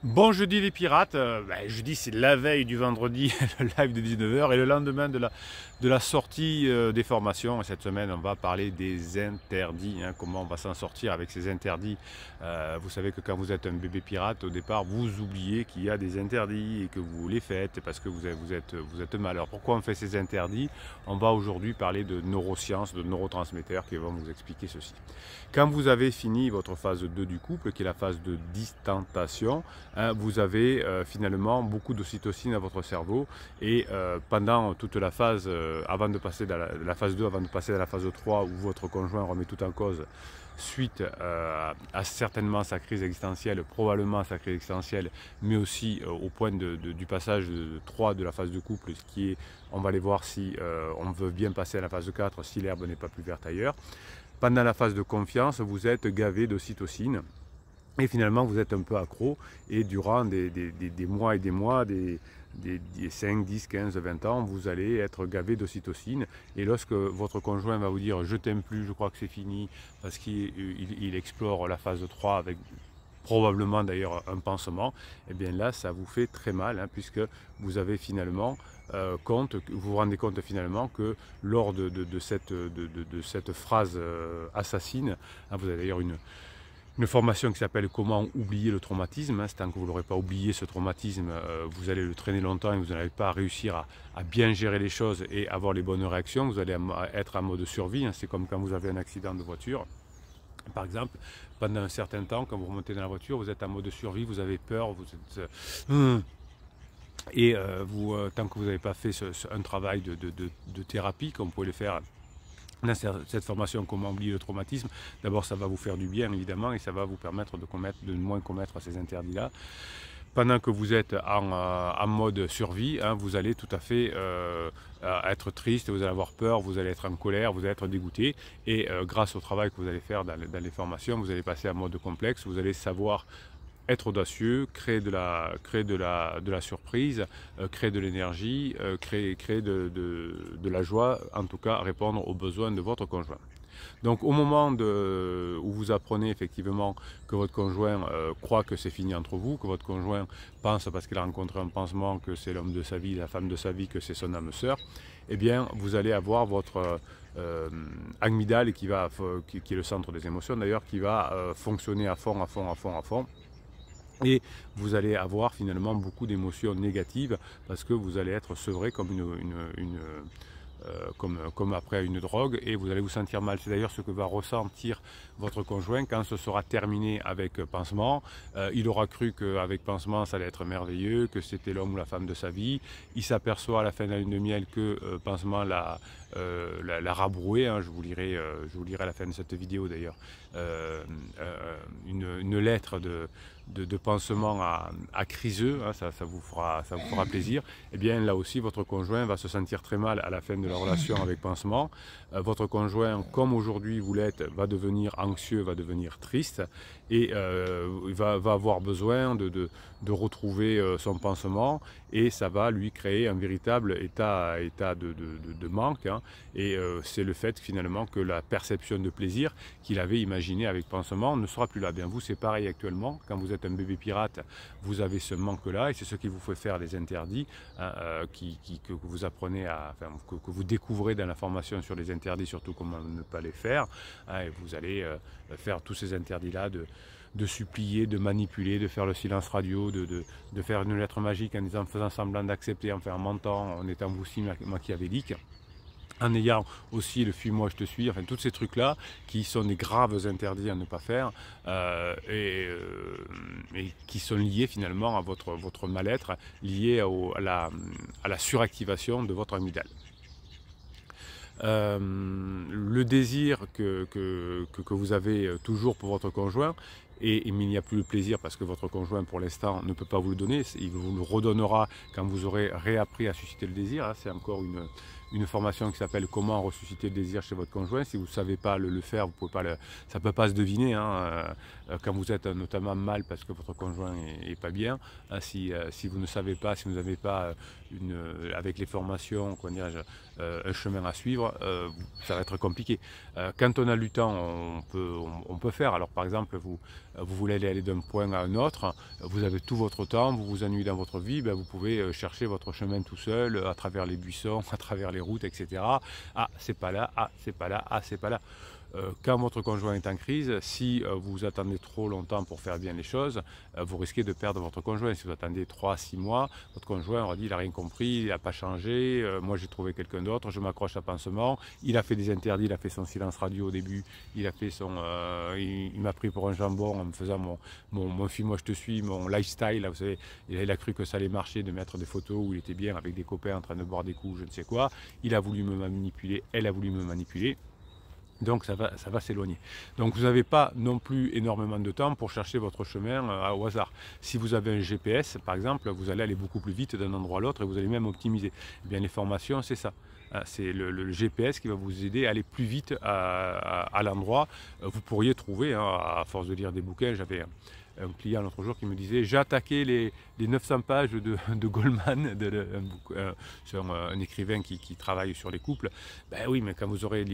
Bon jeudi les pirates, jeudi c'est la veille du vendredi, le live de 19 h et le lendemain de la sortie des formations. Et cette semaine on va parler des interdits, hein, comment on va s'en sortir avec ces interdits. Vous savez que quand vous êtes un bébé pirate, au départ vous oubliez qu'il y a des interdits et que vous les faites parce que vous êtes mal. Alors pourquoi on fait ces interdits? On va aujourd'hui parler de neurosciences, de neurotransmetteurs qui vont vous expliquer ceci. Quand vous avez fini votre phase 2 du couple, qui est la phase de distentation, vous avez finalement beaucoup d'ocytocine à votre cerveau et pendant toute la phase, avant de passer dans la phase 2, avant de passer dans la phase 3 où votre conjoint remet tout en cause suite à certainement sa crise existentielle, probablement sa crise existentielle, mais aussi au point du passage 3 de la phase de couple, ce qui est, on va aller voir si on veut bien passer à la phase 4, si l'herbe n'est pas plus verte ailleurs. Pendant la phase de confiance, vous êtes gavé d'ocytocine. Et finalement, vous êtes un peu accro et durant des mois et des mois, des 5, 10, 15, 20 ans, vous allez être gavé d'ocytocine. Et lorsque votre conjoint va vous dire « je t'aime plus, je crois que c'est fini », parce qu'il explore la phase 3 avec probablement d'ailleurs un pansement, et bien là, ça vous fait très mal, hein, puisque vous avez finalement vous vous rendez compte finalement que lors de cette phrase assassine, hein, vous avez d'ailleurs une formation qui s'appelle « Comment oublier le traumatisme ». Tant que vous n'aurez pas oublié ce traumatisme, vous allez le traîner longtemps et vous n'allez pas réussir à bien gérer les choses et avoir les bonnes réactions. Vous allez être en mode survie. C'est comme quand vous avez un accident de voiture. Par exemple, pendant un certain temps, quand vous remontez dans la voiture, vous êtes en mode survie, vous avez peur, vous êtes... et tant que vous n'avez pas fait un travail de thérapie, comme vous pouvez le faire dans cette formation Comment oublier le traumatisme, d'abord ça va vous faire du bien évidemment et ça va vous permettre de moins commettre ces interdits-là. Pendant que vous êtes en mode survie, hein, vous allez tout à fait être triste, vous allez avoir peur, vous allez être en colère, vous allez être dégoûté. Et grâce au travail que vous allez faire dans les formations, vous allez passer en mode complexe, vous allez savoir être audacieux, créer de la surprise, créer de l'énergie, créer de la joie, en tout cas répondre aux besoins de votre conjoint. Donc au moment où vous apprenez effectivement que votre conjoint croit que c'est fini entre vous, que votre conjoint pense parce qu'il a rencontré un pansement que c'est l'homme de sa vie, la femme de sa vie, que c'est son âme sœur, eh bien vous allez avoir votre amygdale qui est le centre des émotions d'ailleurs, qui va fonctionner à fond. Et vous allez avoir finalement beaucoup d'émotions négatives parce que vous allez être sevré comme comme après une drogue et vous allez vous sentir mal. C'est d'ailleurs ce que va ressentir votre conjoint quand ce sera terminé avec pansement. Il aura cru qu'avec pansement ça allait être merveilleux, que c'était l'homme ou la femme de sa vie. Il s'aperçoit à la fin de la lune de miel que pansement l'a rabroué, hein. Je vous lirai à la fin de cette vidéo d'ailleurs une lettre de pansement à Criseux, hein, ça vous fera plaisir. Et bien là aussi votre conjoint va se sentir très mal à la fin de la relation avec pansement. Votre conjoint, comme aujourd'hui vous l'êtes, va devenir anxieux, va devenir triste et il va avoir besoin de retrouver son pansement et ça va lui créer un véritable état de manque, hein. Et c'est le fait finalement que la perception de plaisir qu'il avait imaginé avec pansement ne sera plus là. Bien vous, c'est pareil actuellement, quand vous êtes un bébé pirate, vous avez ce manque-là et c'est ce qui vous fait faire des interdits, hein, que vous apprenez que vous découvrez dans la formation sur les interdits, surtout comment ne pas les faire, hein, et vous allez faire tous ces interdits-là de supplier, de manipuler, de faire le silence radio, de faire une lettre magique en faisant semblant d'accepter, en mentant, en étant vous aussi machiavélique, en ayant aussi le fuis-moi je te suis, enfin tous ces trucs-là qui sont des graves interdits à ne pas faire et qui sont liés finalement à votre mal-être, liés à la suractivation de votre amygdale. Le désir que vous avez toujours pour votre conjoint, mais il n'y a plus le plaisir parce que votre conjoint pour l'instant ne peut pas vous le donner, il vous le redonnera quand vous aurez réappris à susciter le désir, hein. C'est encore une formation qui s'appelle Comment ressusciter le désir chez votre conjoint. Si vous ne savez pas le faire, vous pouvez pas ça ne peut pas se deviner, hein, quand vous êtes notamment mal parce que votre conjoint est pas bien. Hein, si vous ne savez pas, si vous n'avez pas avec les formations, comment dirais-je, un chemin à suivre, ça va être compliqué. Quand on a du temps, on peut faire. Alors par exemple, vous voulez aller d'un point à un autre, vous avez tout votre temps, vous vous ennuyez dans votre vie, ben vous pouvez chercher votre chemin tout seul, à travers les buissons, à travers les routes, etc. Ah, c'est pas là, ah, c'est pas là, ah, c'est pas là. Quand votre conjoint est en crise, si vous attendez trop longtemps pour faire bien les choses, vous risquez de perdre votre conjoint. Si vous attendez 3-6 mois, votre conjoint aura dit il n'a rien compris, il n'a pas changé, moi j'ai trouvé quelqu'un d'autre, je m'accroche à pansement, il a fait des interdits, il a fait son silence radio au début, il a fait il m'a pris pour un jambon en me faisant mon film moi je te suis, mon lifestyle, là, vous savez, il a cru que ça allait marcher de mettre des photos où il était bien avec des copains en train de boire des coups, je ne sais quoi, il a voulu me manipuler, elle a voulu me manipuler. Donc ça va s'éloigner. Donc vous n'avez pas non plus énormément de temps pour chercher votre chemin au hasard. Si vous avez un GPS par exemple, vous allez aller beaucoup plus vite d'un endroit à l'autre et vous allez même optimiser. Eh bien les formations c'est ça. C'est le GPS qui va vous aider à aller plus vite à l'endroit. Vous pourriez trouver, hein, à force de lire des bouquins, j'avais un client l'autre jour qui me disait j'ai attaqué les 900 pages de Goleman, un écrivain qui travaille sur les couples. Ben oui, mais quand vous aurez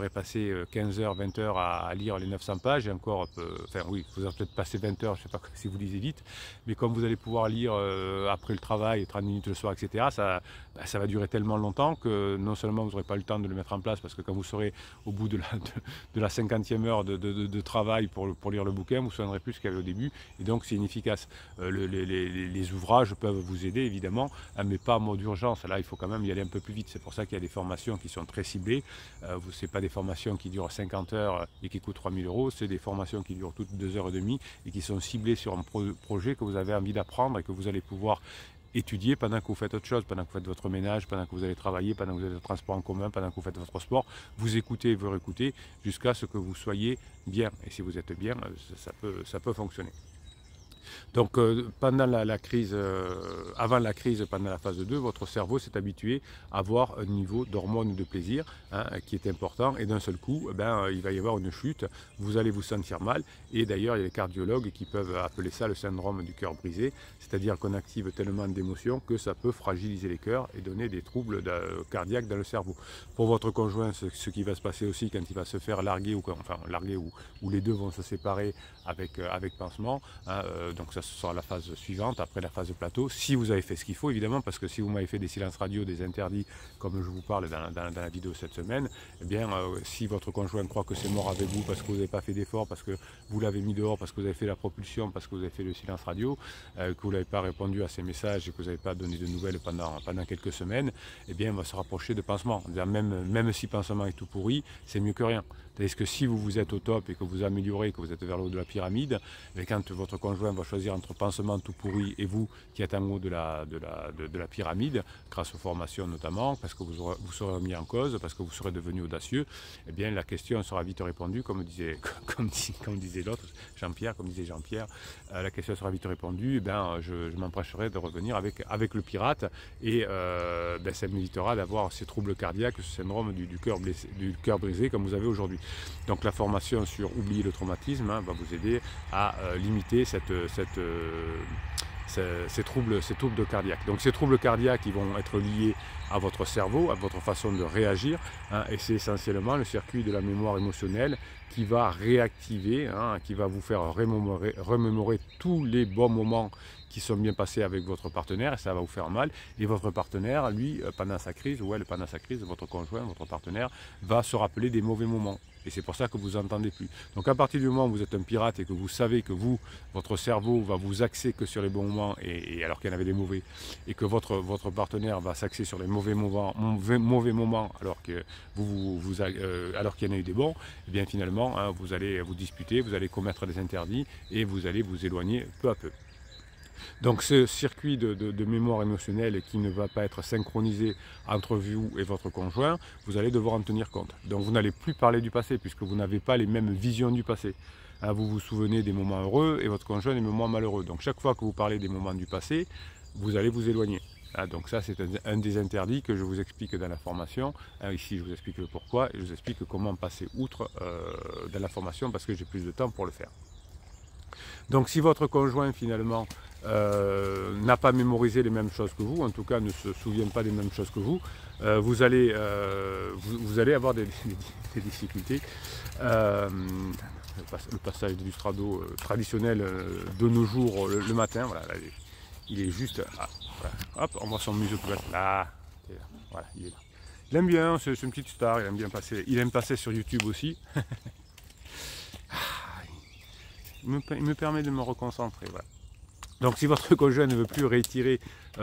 passé 15 heures, 20 heures à lire les 900 pages, et encore, enfin oui, vous aurez peut-être passé 20 heures, je ne sais pas si vous lisez vite, mais comme vous allez pouvoir lire après le travail, 30 minutes le soir, etc., ça va durer tellement longtemps que non seulement vous n'aurez pas le temps de le mettre en place, parce que quand vous serez au bout de la 50e heure de travail pour lire le bouquin, vous ne vous souviendrez plus ce qu'il y avait au début, et donc c'est inefficace. Les ouvrages peuvent vous aider évidemment, mais pas en mode urgence. Là il faut quand même y aller un peu plus vite. C'est pour ça qu'il y a des formations qui sont très ciblées. Ce n'est pas des formations qui durent 50 heures et qui coûtent 3000 €, c'est des formations qui durent toutes 2h30 et qui sont ciblées sur un projet que vous avez envie d'apprendre et que vous allez pouvoir étudier pendant que vous faites autre chose, pendant que vous faites votre ménage, pendant que vous allez travailler, pendant que vous êtes en transport en commun, pendant que vous faites votre sport. Vous écoutez et vous réécoutez jusqu'à ce que vous soyez bien. Et si vous êtes bien, ça peut fonctionner. Donc pendant la crise, avant la crise, pendant la phase 2, votre cerveau s'est habitué à avoir un niveau d'hormones de plaisir, hein, qui est important, et d'un seul coup, il va y avoir une chute, vous allez vous sentir mal, et d'ailleurs il y a les cardiologues qui peuvent appeler ça le syndrome du cœur brisé, c'est-à-dire qu'on active tellement d'émotions que ça peut fragiliser les cœurs et donner des troubles cardiaques dans le cerveau. Pour votre conjoint, ce qui va se passer aussi quand il va se faire larguer, ou les deux vont se séparer avec pansement, hein, donc ça ce sera la phase suivante, après la phase de plateau, si vous avez fait ce qu'il faut évidemment, parce que si vous m'avez fait des silences radio, des interdits, comme je vous parle dans la vidéo cette semaine, eh bien si votre conjoint croit que c'est mort avec vous parce que vous n'avez pas fait d'effort, parce que vous l'avez mis dehors, parce que vous avez fait la propulsion, parce que vous avez fait le silence radio, que vous n'avez pas répondu à ses messages et que vous n'avez pas donné de nouvelles pendant quelques semaines, eh bien on va se rapprocher de pansement. Même si pansement est tout pourri, c'est mieux que rien. C'est-à-dire que si vous êtes au top et que vous améliorez, que vous êtes vers le haut de la pyramide, et quand votre conjoint va choisir entre pansement tout pourri et vous qui êtes en haut de la pyramide, grâce aux formations notamment, parce que vous serez remis en cause, parce que vous serez devenu audacieux, eh bien la question sera vite répondue, comme disait l'autre, Jean-Pierre, la question sera vite répondue, eh bien, je m'emprunterai de revenir avec le pirate, et ça m'évitera d'avoir ces troubles cardiaques, ce syndrome du cœur brisé comme vous avez aujourd'hui. Donc la formation sur oublier le traumatisme, hein, va vous aider à limiter ces troubles cardiaques. Donc ces troubles cardiaques ils vont être liés à votre cerveau, à votre façon de réagir, hein, et c'est essentiellement le circuit de la mémoire émotionnelle qui va réactiver, hein, qui va vous faire remémorer tous les bons moments qui sont bien passés avec votre partenaire, et ça va vous faire mal. Et votre partenaire, lui, pendant sa crise, votre conjoint, votre partenaire, va se rappeler des mauvais moments. Et c'est pour ça que vous n'entendez plus. Donc à partir du moment où vous êtes un pirate et que vous savez que votre cerveau va vous axer que sur les bons moments, et alors qu'il y en avait des mauvais, et que votre partenaire va s'axer sur les mauvais moments alors qu'il y en a eu des bons, et bien finalement, hein, vous allez vous disputer, vous allez commettre des interdits et vous allez vous éloigner peu à peu. Donc ce circuit de mémoire émotionnelle qui ne va pas être synchronisé entre vous et votre conjoint, vous allez devoir en tenir compte. Donc vous n'allez plus parler du passé puisque vous n'avez pas les mêmes visions du passé. Hein, vous vous souvenez des moments heureux et votre conjoint des moments malheureux. Donc chaque fois que vous parlez des moments du passé, vous allez vous éloigner. Ah, donc ça, c'est un des interdits que je vous explique dans la formation. Ici, je vous explique le pourquoi et je vous explique comment passer outre dans la formation parce que j'ai plus de temps pour le faire. Donc si votre conjoint finalement n'a pas mémorisé les mêmes choses que vous, en tout cas ne se souvient pas des mêmes choses que vous, vous allez avoir des difficultés. Le passage du strado traditionnel de nos jours le matin, voilà, là, il est juste, voilà, hop, on voit son museau qui va là, voilà, il est là. Il aime bien, c'est une petite star, il aime passer sur YouTube aussi. Il me permet de me reconcentrer, voilà. Donc si votre conjoint ne veut plus réitérer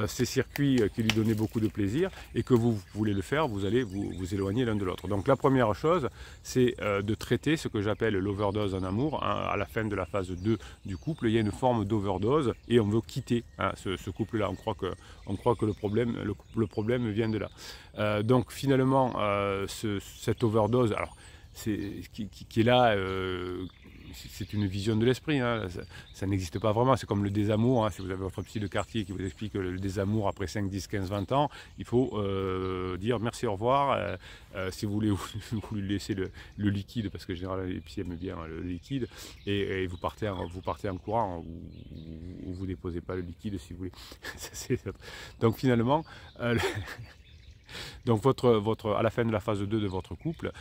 ces circuits qui lui donnaient beaucoup de plaisir et que vous voulez le faire, vous allez vous éloigner l'un de l'autre. Donc la première chose, c'est de traiter ce que j'appelle l'overdose en amour. Hein, à la fin de la phase 2 du couple, il y a une forme d'overdose et on veut quitter ce couple-là. On croit que le problème vient de là. Donc finalement, cette overdose, alors, qui est là, c'est une vision de l'esprit, hein. Ça n'existe pas vraiment, c'est comme le désamour, hein. Si vous avez votre psy de quartier qui vous explique que le désamour après 5, 10, 15, 20 ans, il faut dire merci, au revoir, si vous voulez vous lui laissez le liquide, parce que généralement les psys aiment bien le liquide, et vous partez en courant, ou vous déposez pas le liquide si vous voulez. Donc finalement, donc à la fin de la phase 2 de votre couple,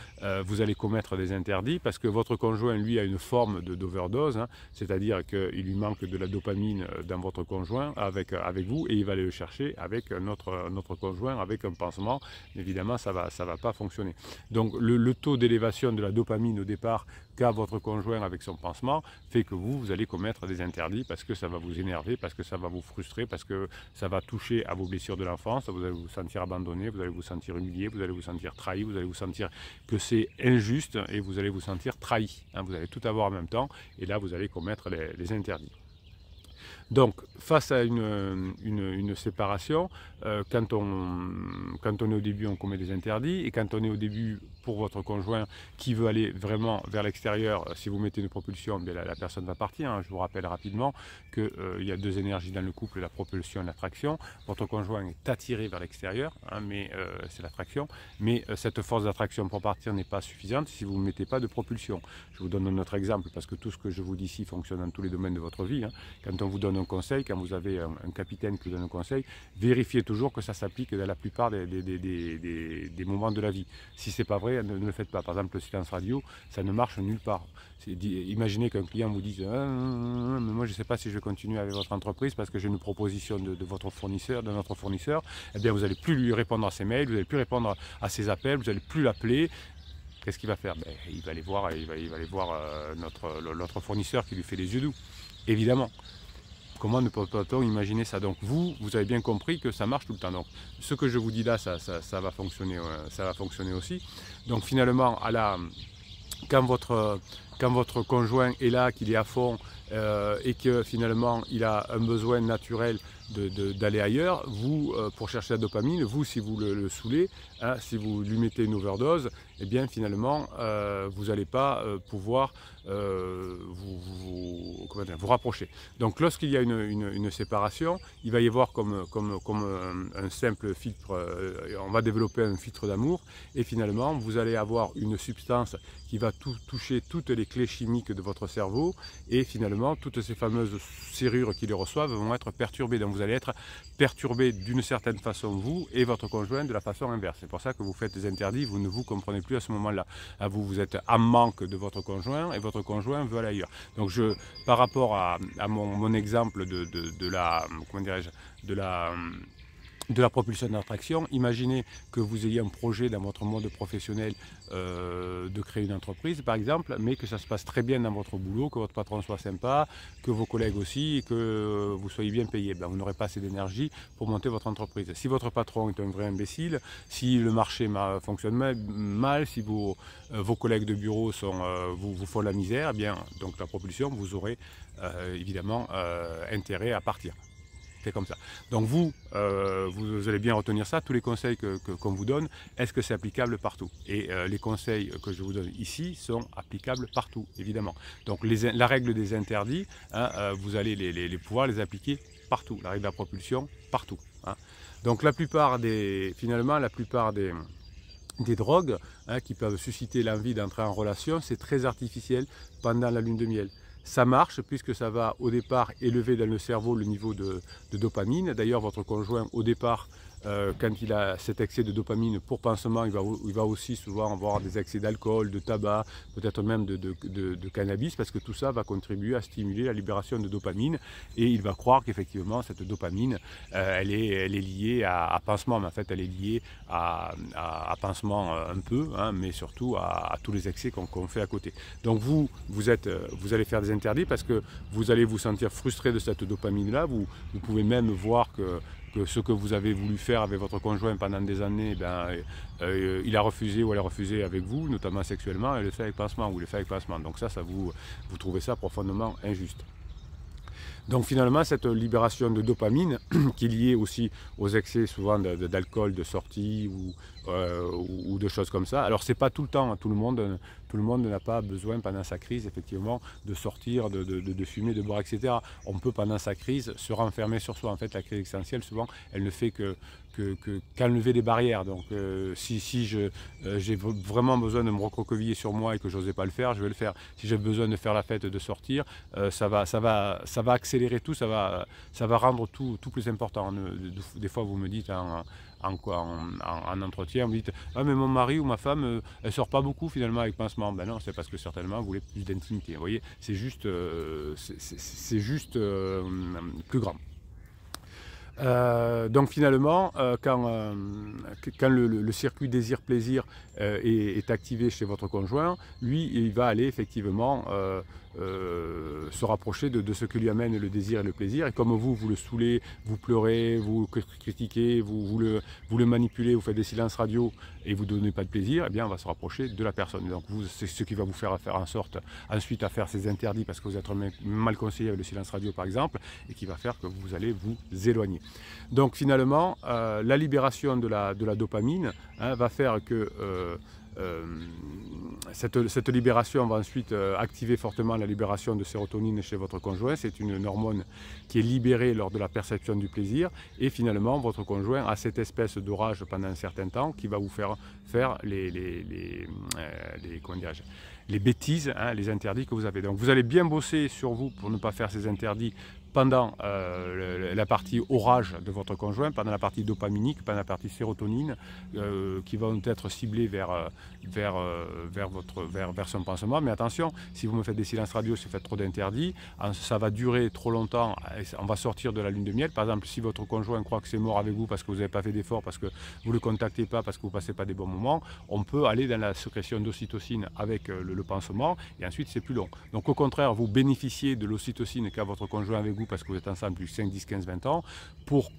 vous allez commettre des interdits parce que votre conjoint, lui, a une forme d'overdose, hein, c'est-à-dire qu'il lui manque de la dopamine dans votre conjoint avec vous et il va aller le chercher avec notre conjoint, avec un pansement. Évidemment, ça va pas fonctionner. Donc le taux d'élévation de la dopamine au départ qu'a votre conjoint avec son pansement fait que vous allez commettre des interdits parce que ça va vous énerver, parce que ça va vous frustrer, parce que ça va toucher à vos blessures de l'enfance, vous allez vous sentir abandonné, vous allez vous sentir humilié, vous allez vous sentir trahi, vous allez vous sentir que c'est injuste et vous allez vous sentir trahi. Hein, vous allez tout avoir en même temps et là vous allez commettre les interdits. Donc, face à une séparation, quand on est au début, on commet des interdits, et quand on est au début, pour votre conjoint qui veut aller vraiment vers l'extérieur, si vous mettez une propulsion, bien la personne va partir. Hein. Je vous rappelle rapidement qu'il y a deux énergies dans le couple, la propulsion et l'attraction. Votre conjoint est attiré vers l'extérieur, hein, mais c'est l'attraction, mais cette force d'attraction pour partir n'est pas suffisante si vous ne mettez pas de propulsion. Je vous donne un autre exemple, parce que tout ce que je vous dis ici fonctionne dans tous les domaines de votre vie. Hein. Quand on vous donne un conseil, quand vous avez un capitaine qui vous donne un conseil, vérifiez toujours que ça s'applique dans la plupart des moments de la vie. Si ce n'est pas vrai, ne le faites pas. Par exemple, le silence radio, ça ne marche nulle part. Imaginez qu'un client vous dise mais moi je ne sais pas si je vais continuer avec votre entreprise parce que j'ai une proposition de notre fournisseur, eh bien vous n'allez plus lui répondre à ses mails, vous n'allez plus répondre à ses appels, vous n'allez plus l'appeler. Qu'est-ce qu'il va faire? Il va aller voir, notre fournisseur qui lui fait les yeux doux, évidemment. Comment ne peut-on imaginer ça? Donc vous avez bien compris que ça marche tout le temps. Donc ce que je vous dis là, ça va fonctionner aussi. Donc finalement, quand votre conjoint est là, qu'il est à fond et que finalement il a un besoin naturel d'aller ailleurs, vous, pour chercher la dopamine, vous, si vous le saoulez, hein, si vous lui mettez une overdose, eh bien finalement vous n'allez pas pouvoir vous rapprocher. Donc lorsqu'il y a une séparation, il va y avoir comme un simple filtre, on va développer un filtre d'amour et finalement vous allez avoir une substance qui va toucher toutes les clés chimiques de votre cerveau et finalement toutes ces fameuses serrures qui les reçoivent vont être perturbées. Donc vous allez être perturbé d'une certaine façon vous et votre conjoint de la façon inverse. C'est pour ça que vous faites des interdits, vous ne vous comprenez plus à ce moment-là. Vous êtes en manque de votre conjoint et votre conjoint veut aller ailleurs. Donc par rapport à mon exemple de la propulsion d'attraction, imaginez que vous ayez un projet dans votre monde professionnel de créer une entreprise par exemple, mais que ça se passe très bien dans votre boulot, que votre patron soit sympa, que vos collègues aussi, et que vous soyez bien payé. Vous n'aurez pas assez d'énergie pour monter votre entreprise. Si votre patron est un vrai imbécile, si le marché fonctionne mal, si vos collègues de bureau vous font la misère, eh bien donc la propulsion, vous aurez évidemment intérêt à partir. C'est comme ça. Donc vous allez bien retenir ça, tous les conseils qu'on vous donne, est-ce que c'est applicable partout? Et les conseils que je vous donne ici sont applicables partout, évidemment. Donc la règle des interdits, hein, vous allez pouvoir les appliquer partout. La règle de la propulsion, partout. Hein. Donc finalement, la plupart des drogues, hein, qui peuvent susciter l'envie d'entrer en relation, c'est très artificiel pendant la lune de miel. Ça marche puisque ça va au départ élever dans le cerveau le niveau de dopamine. D'ailleurs, votre conjoint, au départ, quand il a cet excès de dopamine pour pansement, il va aussi souvent avoir des excès d'alcool, de tabac, peut-être même de cannabis, parce que tout ça va contribuer à stimuler la libération de dopamine, et il va croire qu'effectivement cette dopamine, elle est liée à pansement, mais en fait elle est liée à pansement un peu, hein, mais surtout à tous les excès qu'on fait à côté. Donc vous allez faire des interdits parce que vous allez vous sentir frustré de cette dopamine-là. Vous pouvez même voir que ce que vous avez voulu faire avec votre conjoint pendant des années, il a refusé ou elle a refusé avec vous, notamment sexuellement, et le fait avec pansement ou le fait avec pansement. Donc ça vous trouvez ça profondément injuste. Donc finalement, cette libération de dopamine, qui est liée aussi aux excès souvent d'alcool, de sortie ou de choses comme ça. Alors c'est pas tout le temps, hein, tout le monde n'a pas besoin pendant sa crise effectivement de sortir, de fumer, de boire, etc. On peut pendant sa crise se renfermer sur soi. En fait, la crise existentielle, souvent, elle ne fait qu'enlever des barrières. Donc si j'ai vraiment besoin de me recroqueviller sur moi et que je n'osais pas le faire, je vais le faire. Si j'ai besoin de faire la fête, de sortir, ça va accélérer tout, ça va rendre tout plus important. Des fois vous me dites en entretien, vous me dites « Ah mais mon mari ou ma femme, elle sort pas beaucoup finalement avec pansement ». Ben non, c'est parce que certainement vous voulez plus d'intimité. Vous voyez, c'est juste plus grand. Donc finalement, quand le circuit désir-plaisir est activé chez votre conjoint, lui, il va aller effectivement se rapprocher de ce que lui amène le désir et le plaisir. Et comme vous le saoulez, vous pleurez, vous critiquez, vous le manipulez, vous faites des silences radio et vous ne donnez pas de plaisir, eh bien on va se rapprocher de la personne. Et donc c'est ce qui va vous faire en sorte ensuite à faire ces interdits parce que vous êtes mal conseillé avec le silence radio par exemple, et qui va faire que vous allez vous éloigner. Donc finalement, la libération de la dopamine, hein, va faire que cette libération va ensuite activer fortement la libération de sérotonine chez votre conjoint. C'est une hormone qui est libérée lors de la perception du plaisir, et finalement votre conjoint a cette espèce d'orage pendant un certain temps qui va vous faire les bêtises, hein, les interdits que vous avez. Donc vous allez bien bosser sur vous pour ne pas faire ces interdits pendant la partie orage de votre conjoint, pendant la partie dopaminique, pendant la partie sérotonine, qui vont être ciblées vers son pansement. Mais attention, si vous me faites des silences radio, si vous faites trop d'interdits, ça va durer trop longtemps, on va sortir de la lune de miel. Par exemple, si votre conjoint croit que c'est mort avec vous parce que vous n'avez pas fait d'effort, parce que vous ne le contactez pas, parce que vous ne passez pas des bons moments, on peut aller dans la sécrétion d'ocytocine avec le pansement, et ensuite c'est plus long. Donc au contraire, vous bénéficiez de l'ocytocine qu'a votre conjoint avec vous parce que vous êtes ensemble depuis 5, 10, 15, 20 ans, pour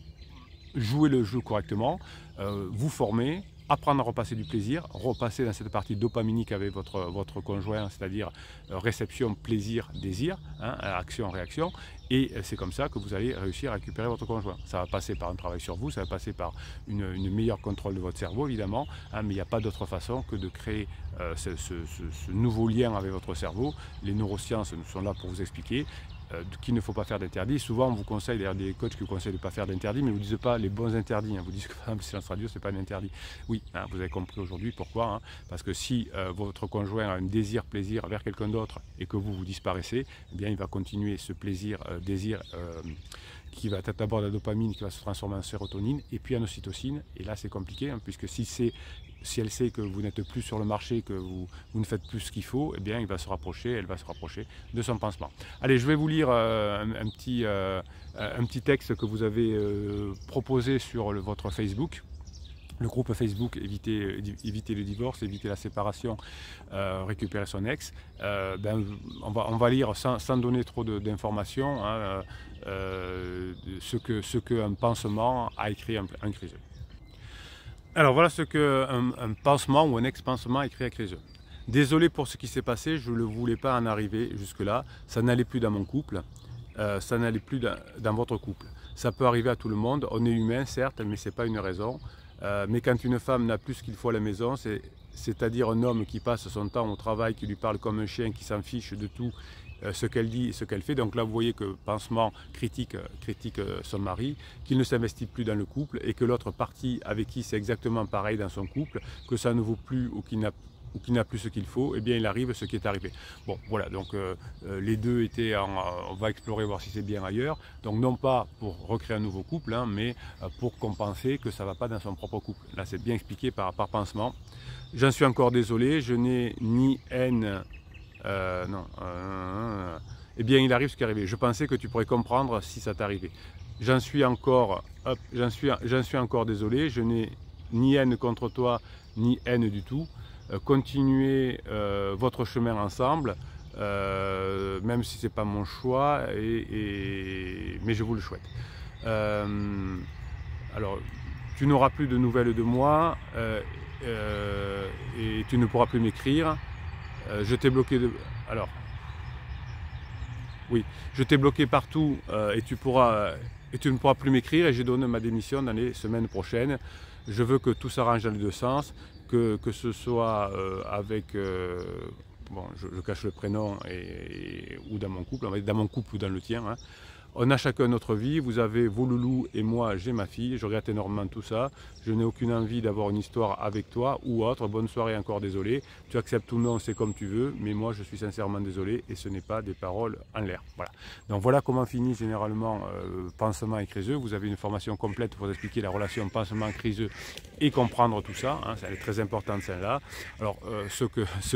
jouer le jeu correctement, vous former, apprendre à repasser du plaisir, repasser dans cette partie dopaminique avec votre conjoint, c'est-à-dire réception, plaisir, désir, hein, action, réaction, et c'est comme ça que vous allez réussir à récupérer votre conjoint. Ça va passer par un travail sur vous, ça va passer par une meilleure contrôle de votre cerveau évidemment, hein, mais il n'y a pas d'autre façon que de créer ce nouveau lien avec votre cerveau. Les neurosciences sont là pour vous expliquer qu'il ne faut pas faire d'interdits. Souvent on vous conseille, d'ailleurs des coachs qui vous conseillent de ne pas faire d'interdits, mais ne vous disent pas les bons interdits, hein. Vous disent que par exemple le silence radio c'est pas un interdit. Oui, hein, vous avez compris aujourd'hui pourquoi, hein, parce que si votre conjoint a un désir, plaisir vers quelqu'un d'autre et que vous disparaissez, eh bien il va continuer ce plaisir, désir qui va être d'abord la dopamine qui va se transformer en sérotonine et puis en ocytocine, et là c'est compliqué, hein, puisque si elle sait que vous n'êtes plus sur le marché, que vous ne faites plus ce qu'il faut, eh bien elle va se rapprocher de son pansement. Allez, je vais vous lire un petit texte que vous avez proposé sur votre Facebook. Le groupe Facebook éviter le divorce, éviter la séparation, récupérer son ex. On va lire sans donner trop d'informations, hein, ce qu'un pansement a écrit un criseux. Alors voilà ce qu'un pansement ou un ex-pansement a écrit à criseux. Désolé pour ce qui s'est passé, je ne voulais pas en arriver jusque-là, ça n'allait plus dans mon couple. ça n'allait plus dans votre couple. Ça peut arriver à tout le monde, on est humain certes, mais ce n'est pas une raison. Mais quand une femme n'a plus ce qu'il faut à la maison, c'est-à-dire un homme qui passe son temps au travail, qui lui parle comme un chien, qui s'en fiche de tout, ce qu'elle dit et ce qu'elle fait. Donc là, vous voyez que Pansement critique son mari, qu'il ne s'investit plus dans le couple et que l'autre partie avec qui c'est exactement pareil dans son couple, que ça ne vaut plus ou qu'il n'a plus ce qu'il faut, eh bien il arrive ce qui est arrivé. Bon, voilà, donc les deux étaient on va explorer, voir si c'est bien ailleurs. Donc non pas pour recréer un nouveau couple, hein, mais pour compenser que ça ne va pas dans son propre couple. Là, c'est bien expliqué par Pansement. J'en suis encore désolé, je n'ai ni haine... eh bien, il arrive ce qui est arrivé. Je pensais que tu pourrais comprendre si ça t'arrivait. J'en suis encore désolé. Je n'ai ni haine contre toi, ni haine du tout. Continuez votre chemin ensemble, même si ce n'est pas mon choix, mais je vous le souhaite. Alors, tu n'auras plus de nouvelles de moi et tu ne pourras plus m'écrire. Je t'ai bloqué alors, oui, je t'ai bloqué partout et tu ne pourras plus m'écrire et je donne ma démission dans les semaines prochaines. Je veux que tout s'arrange dans les deux sens, que ce soit avec, bon, je cache le prénom ou dans mon couple, on va dire dans mon couple ou dans le tien, hein. On a chacun notre vie, vous avez vos loulous et moi j'ai ma fille, je regrette énormément tout ça, je n'ai aucune envie d'avoir une histoire avec toi ou autre, bonne soirée encore désolé, tu acceptes ou non c'est comme tu veux, mais moi je suis sincèrement désolé et ce n'est pas des paroles en l'air. Voilà. Donc voilà comment finit généralement Pansement et Criseux, vous avez une formation complète pour expliquer la relation Pansement-Criseux et comprendre tout ça, hein, elle est très importante celle-là. Alors ce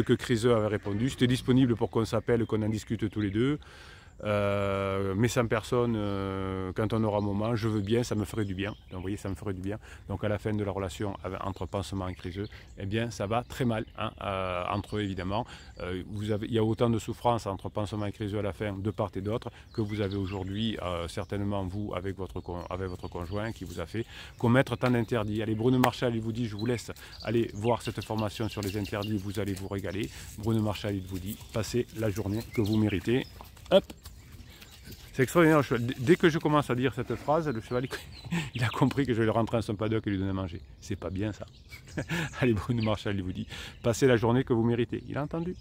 que Criseux avait répondu, c'était disponible pour qu'on s'appelle, qu'on en discute tous les deux. Mais sans personne, quand on aura un moment, je veux bien, ça me ferait du bien. Donc vous voyez, ça me ferait du bien. Donc à la fin de la relation entre Pansement et Criseux, eh bien ça va très mal, hein, entre eux évidemment. Il y a autant de souffrance entre Pansement et Criseux à la fin, de part et d'autre, que vous avez aujourd'hui, certainement vous, avec votre conjoint, qui vous a fait commettre tant d'interdits. Allez, Bruno Marchal, il vous dit, je vous laisse aller voir cette formation sur les interdits, vous allez vous régaler. Bruno Marchal, il vous dit, passez la journée que vous méritez. Hop! C'est extraordinaire. Dès que je commence à dire cette phrase, le cheval il a compris que je vais le rentrer dans son paddock et lui donner à manger. C'est pas bien ça. Allez, Bruno Marchal, il vous dit, passez la journée que vous méritez. Il a entendu?